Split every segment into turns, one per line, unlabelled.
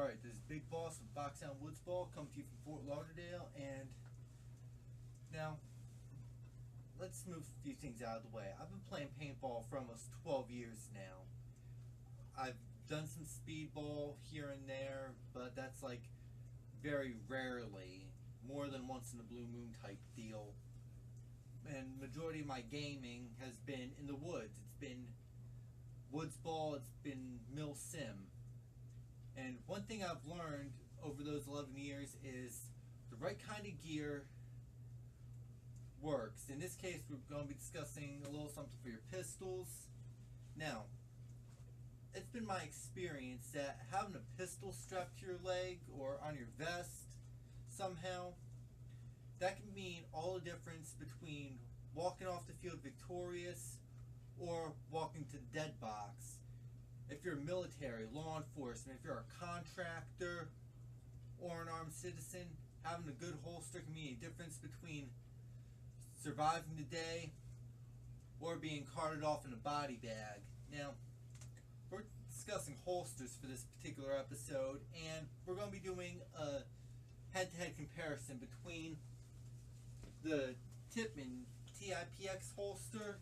Alright, this is Big Boss with Box Down Woods Ball, coming to you from Fort Lauderdale, and now let's move a few things out of the way. I've been playing paintball for almost 12 years now. I've done some speedball here and there, but that's like very rarely, more than once in a blue moon type deal. And majority of my gaming has been in the woods. It's been woods ball, it's been mill sim. And one thing I've learned over those 11 years is the right kind of gear works. In this case, we're going to be discussing a little something for your pistols. Now, it's been my experience that having a pistol strapped to your leg or on your vest somehow, that can mean all the difference between walking off the field victorious or walking to the dead box. If you're military, law enforcement, if you're a contractor or an armed citizen, having a good holster can mean a difference between surviving the day or being carted off in a body bag. Now, we're discussing holsters for this particular episode, and we're going to be doing a head-to-head comparison between the Tippmann TiPX holster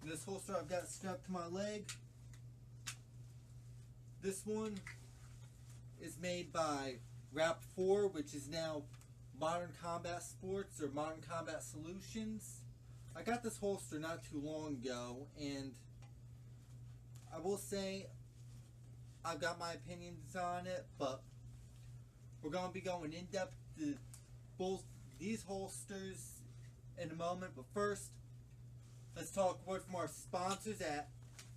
and this holster I've got strapped to my leg. This one is made by Rap4, which is now Modern Combat Sports or Modern Combat Solutions. I got this holster not too long ago, and I will say I've got my opinions on it, but we're going to be going in depth to both these holsters in a moment. But first, let's talk a word from our sponsors at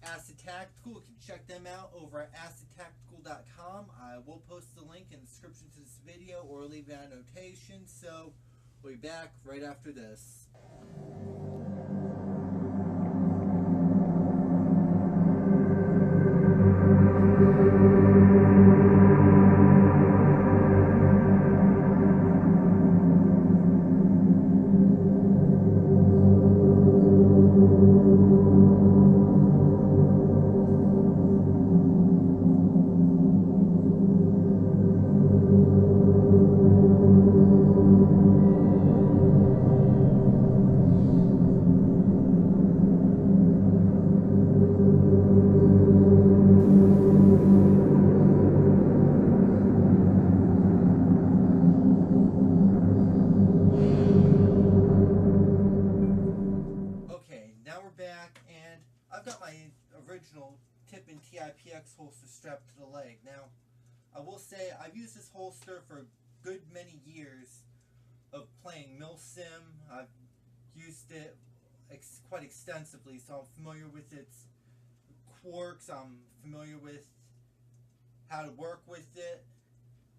Acid Tactical. You can check them out over at acidtactical.com. I will post the link in the description to this video or leave it on notation. So we'll be back right after this. Original Tippmann TiPX holster strapped to the leg. Now, I will say I've used this holster for a good many years of playing mill sim. I've used it quite extensively, so I'm familiar with its quirks. I'm familiar with how to work with it.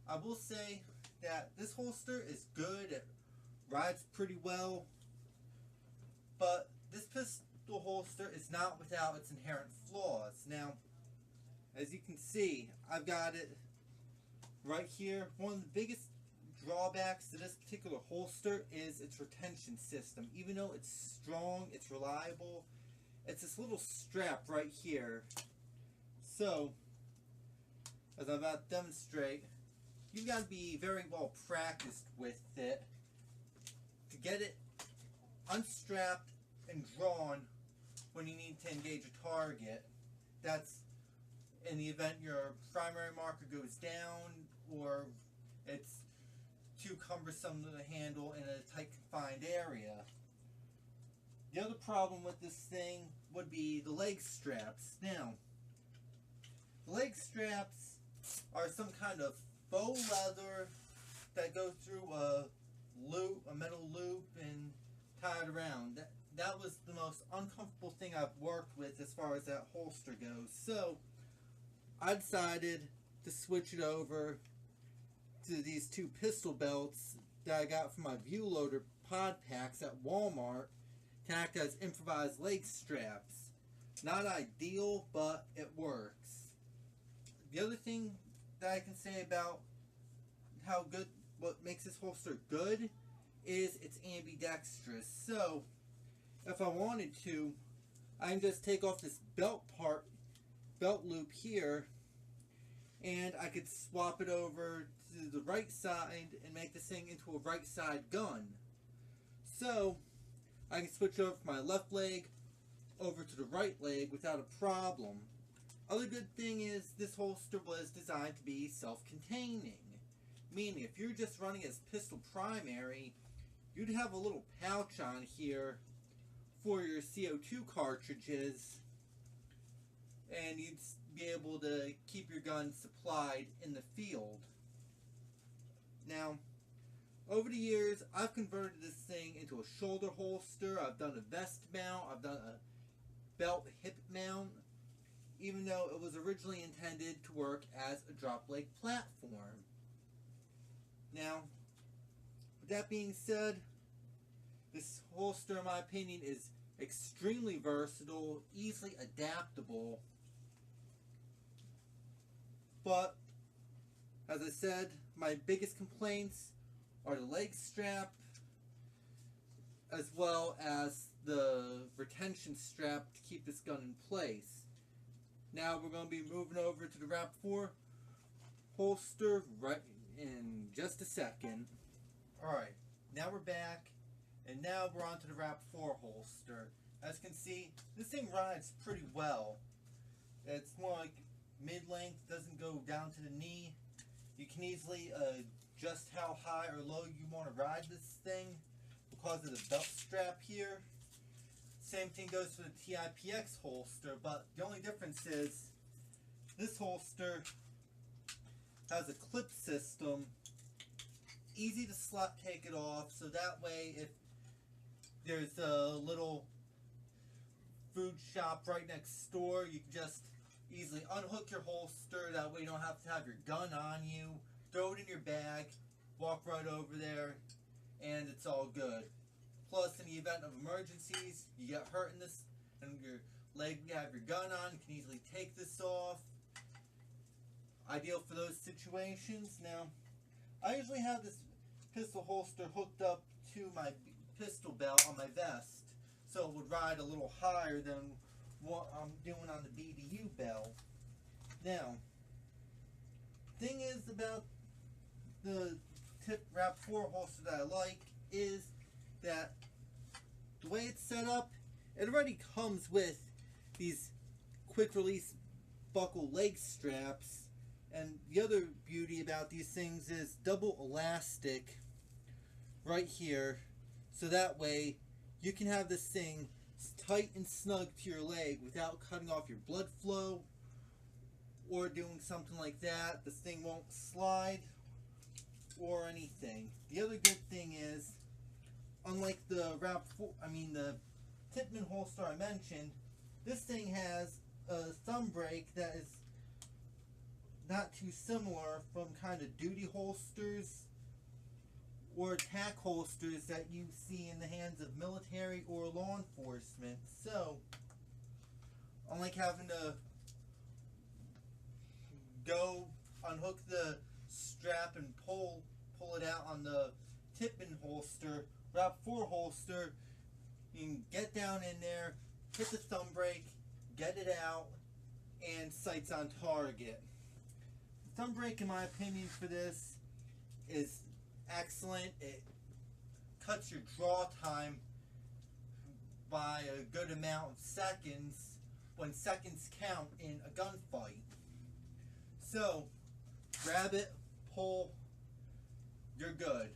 I will say that this holster is good. It rides pretty well, but this pistol holster is not without its inherent flaws. Now, as you can see, I've got it right here. One of the biggest drawbacks to this particular holster is its retention system. Even though it's strong, it's reliable, it's this little strap right here. So, as I'm about to demonstrate, you've got to be very well practiced with it to get it unstrapped and drawn when you need to engage a target. That's in the event your primary marker goes down or it's too cumbersome to handle in a tight confined area. The other problem with this thing would be the leg straps. Now, the leg straps are some kind of faux leather that go through a loop, a metal loop, and tied around. That was the most uncomfortable thing I've worked with as far as that holster goes. So I decided to switch it over to these two pistol belts that I got from my View Loader pod packs at Walmart to act as improvised leg straps. Not ideal, but it works. The other thing that I can say about what makes this holster good is it's ambidextrous. So if I wanted to, I can just take off this belt loop here and I could swap it over to the right side and make this thing into a right side gun. So I can switch over from my left leg over to the right leg without a problem. Other good thing is this holster was designed to be self-containing, meaning if you're just running as pistol primary, you'd have a little pouch on here for your CO2 cartridges, and you'd be able to keep your gun supplied in the field. Now, over the years, I've converted this thing into a shoulder holster. I've done a vest mount. I've done a belt hip mount, even though it was originally intended to work as a drop leg platform. Now, with that being said, this holster, in my opinion, is extremely versatile, easily adaptable. But, as I said, my biggest complaints are the leg strap, as well as the retention strap to keep this gun in place. Now we're going to be moving over to the Rap4 holster right in just a second. Alright, now we're back, and now we're on to the Rap4 holster. As you can see, this thing rides pretty well. It's more like mid-length, doesn't go down to the knee. You can easily adjust how high or low you want to ride this thing because of the belt strap here. Same thing goes for the TiPX holster, but the only difference is this holster has a clip system, easy to slot take it off, so that way if there's a little food shop right next door, you can just easily unhook your holster. That way you don't have to have your gun on you, throw it in your bag, walk right over there, and it's all good. Plus, in the event of emergencies, you get hurt in this and your leg, you have your gun on, you can easily take this off. Ideal for those situations. Now, I usually have this pistol holster hooked up to my pistol belt on my vest, so it would ride a little higher than what I'm doing on the BDU belt. Now, thing is about the Rap4 holster that I like is that the way it's set up, it already comes with these quick release buckle leg straps, and the other beauty about these things is double elastic right here, so that way you can have this thing tight and snug to your leg without cutting off your blood flow or doing something like that. This thing won't slide or anything. The other good thing is, unlike the the Tippmann holster I mentioned, this thing has a thumb brake that is not too similar from kind of duty holsters or tack holsters that you see in the hands of military or law enforcement. So, unlike having to go unhook the strap and pull it out on the Tippmann holster, Rap4 holster, you can get down in there, hit the thumb brake, get it out, and sights on target. The thumb brake, in my opinion, for this is excellent. It cuts your draw time by a good amount of seconds when seconds count in a gunfight. So, grab it, pull, you're good.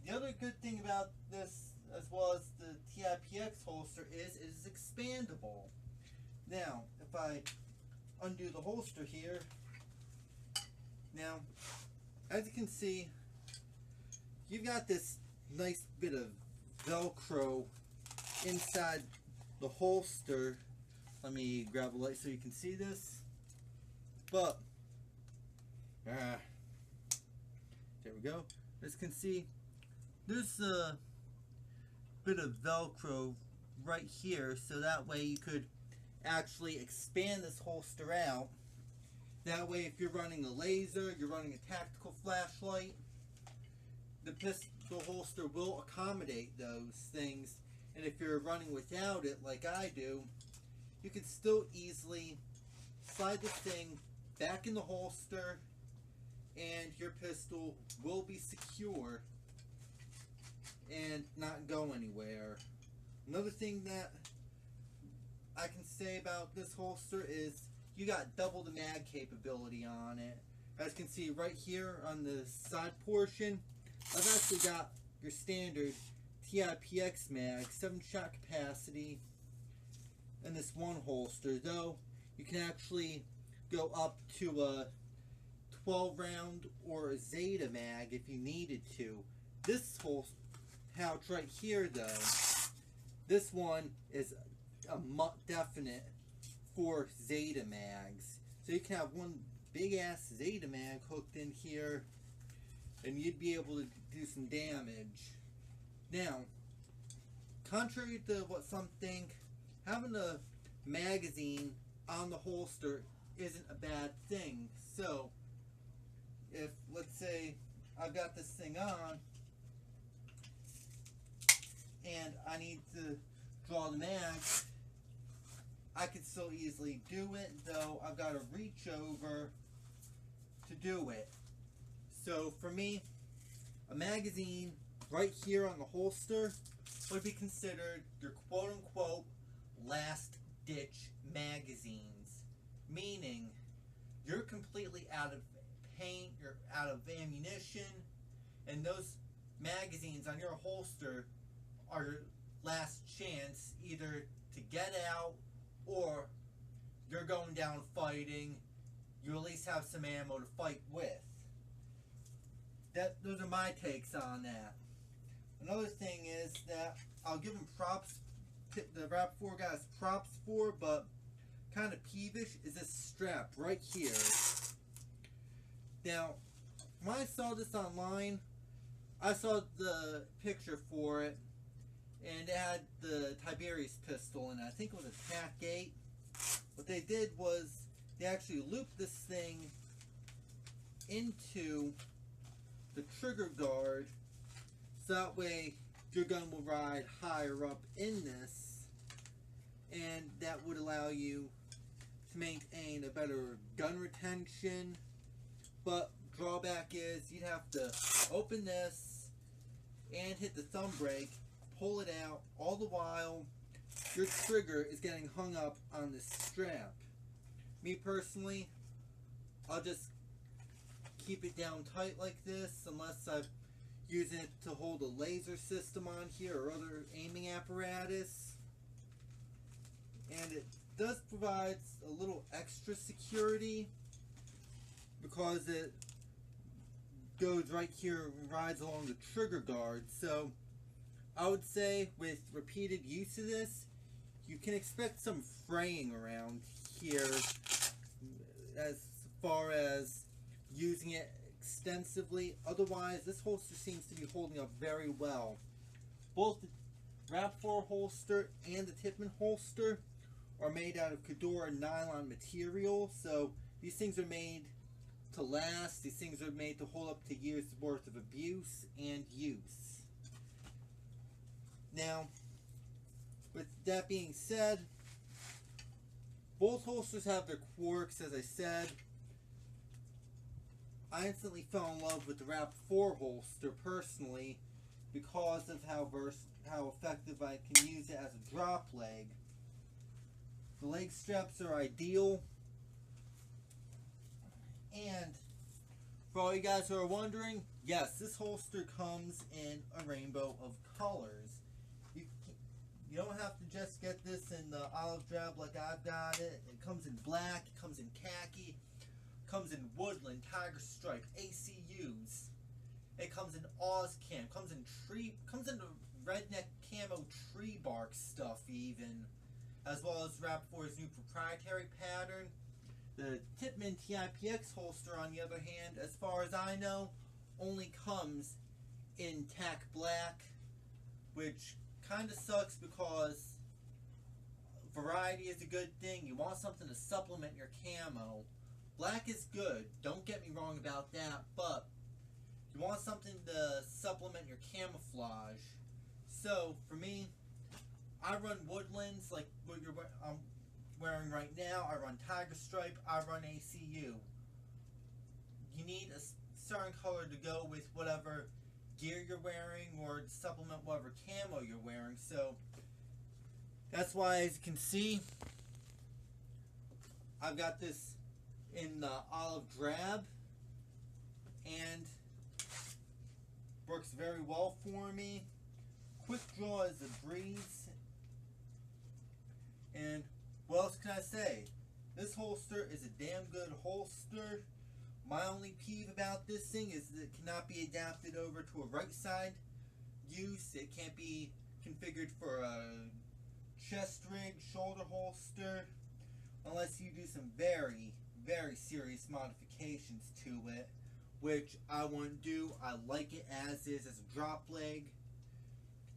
The other good thing about this, as well as the TiPX holster, is it is expandable. Now, if I undo the holster here, now, as you can see, you've got this nice bit of Velcro inside the holster. Let me grab a light so you can see this. But, there we go. As you can see, there's a bit of Velcro right here, so that way you could actually expand this holster out. That way, if you're running a laser, you're running a tactical flashlight, the pistol holster will accommodate those things. And if you're running without it, like I do, you can still easily slide the thing back in the holster, and your pistol will be secure and not go anywhere. Another thing that I can say about this holster is you got double the mag capability on it. As you can see right here on the side portion, I've actually got your standard TiPX mag, 7-shot capacity, in this one holster, though you can actually go up to a 12-round or a Zeta mag if you needed to. This holster pouch right here, though, this one is a definite for Zeta mags. So you can have one big ass Zeta mag hooked in here and you'd be able to do some damage. Now, contrary to what some think, having a magazine on the holster isn't a bad thing. So, if, let's say, I've got this thing on, and I need to draw the mag, I could so easily do it, though I've got to reach over to do it. So, for me, a magazine right here on the holster would be considered your quote-unquote last-ditch magazines, meaning you're completely out of paint, you're out of ammunition, and those magazines on your holster are your last chance either to get out or you're going down fighting. You at least have some ammo to fight with. Those are my takes on that. Another thing is that I'll give them props, the Rap4 guys props for, but kind of peevish is this strap right here. Now, when I saw this online, I saw the picture for it, and it had the Tiberius pistol in it. I think it was a TAC 8. What they did was they actually looped this thing into the trigger guard, so that way your gun will ride higher up in this, and that would allow you to maintain a better gun retention. But drawback is you'd have to open this and hit the thumb brake, pull it out, all the while your trigger is getting hung up on this strap. Me personally, I'll just keep it down tight like this unless I'm using it to hold a laser system on here or other aiming apparatus. And it does provide a little extra security because it goes right here and rides along the trigger guard. So I would say with repeated use of this, you can expect some fraying around here as far as using it extensively. Otherwise, this holster seems to be holding up very well. Both the Rap4 holster and the Tippmann holster are made out of Cadora nylon material, so these things are made to last. These things are made to hold up to years worth of abuse and use. Now, with that being said, both holsters have their quirks, as I said. I instantly fell in love with the Rap4 holster personally because of how effective I can use it as a drop leg. The leg straps are ideal. And for all you guys who are wondering, yes, this holster comes in a rainbow of colors. You don't have to just get this in the olive drab like I've got it. It comes in black, it comes in khaki, it comes in woodland, tiger stripe, ACUs. It comes in Ozcam, it comes in comes in redneck camo tree bark stuff even, as well as Rap4's new proprietary pattern. The Tippmann TiPX holster, on the other hand, as far as I know, only comes in tack black, which kind of sucks because variety is a good thing. You want something to supplement your camo. Black is good, don't get me wrong about that, but you want something to supplement your camouflage. So, for me, I run woodlands like what you're wearing right now, I run Tiger Stripe, I run ACU. You need a certain color to go with whatever gear you're wearing or to supplement whatever camo you're wearing. So that's why, as you can see, I've got this in the olive drab and works very well for me. Quick draw is a breeze. And what else can I say? This holster is a damn good holster. My only peeve about this thing is that it cannot be adapted over to a right side use. It can't be configured for a chest rig, shoulder holster, unless you do some very, very serious modifications to it, which I won't do. I like it as is, as a drop leg.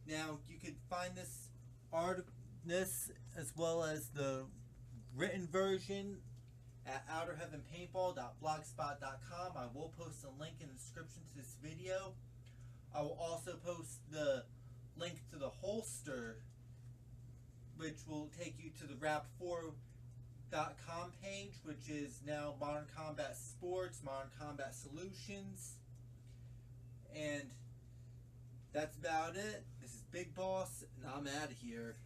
Now, you could find this as well as the written version at outerheavenpaintball.blogspot.com. I will post a link in the description to this video. I will also post the link to the holster, which will take you to the Rap4.com page, which is now Modern Combat Sports, Modern Combat Solutions. And that's about it. This is Big Boss, and I'm out of here.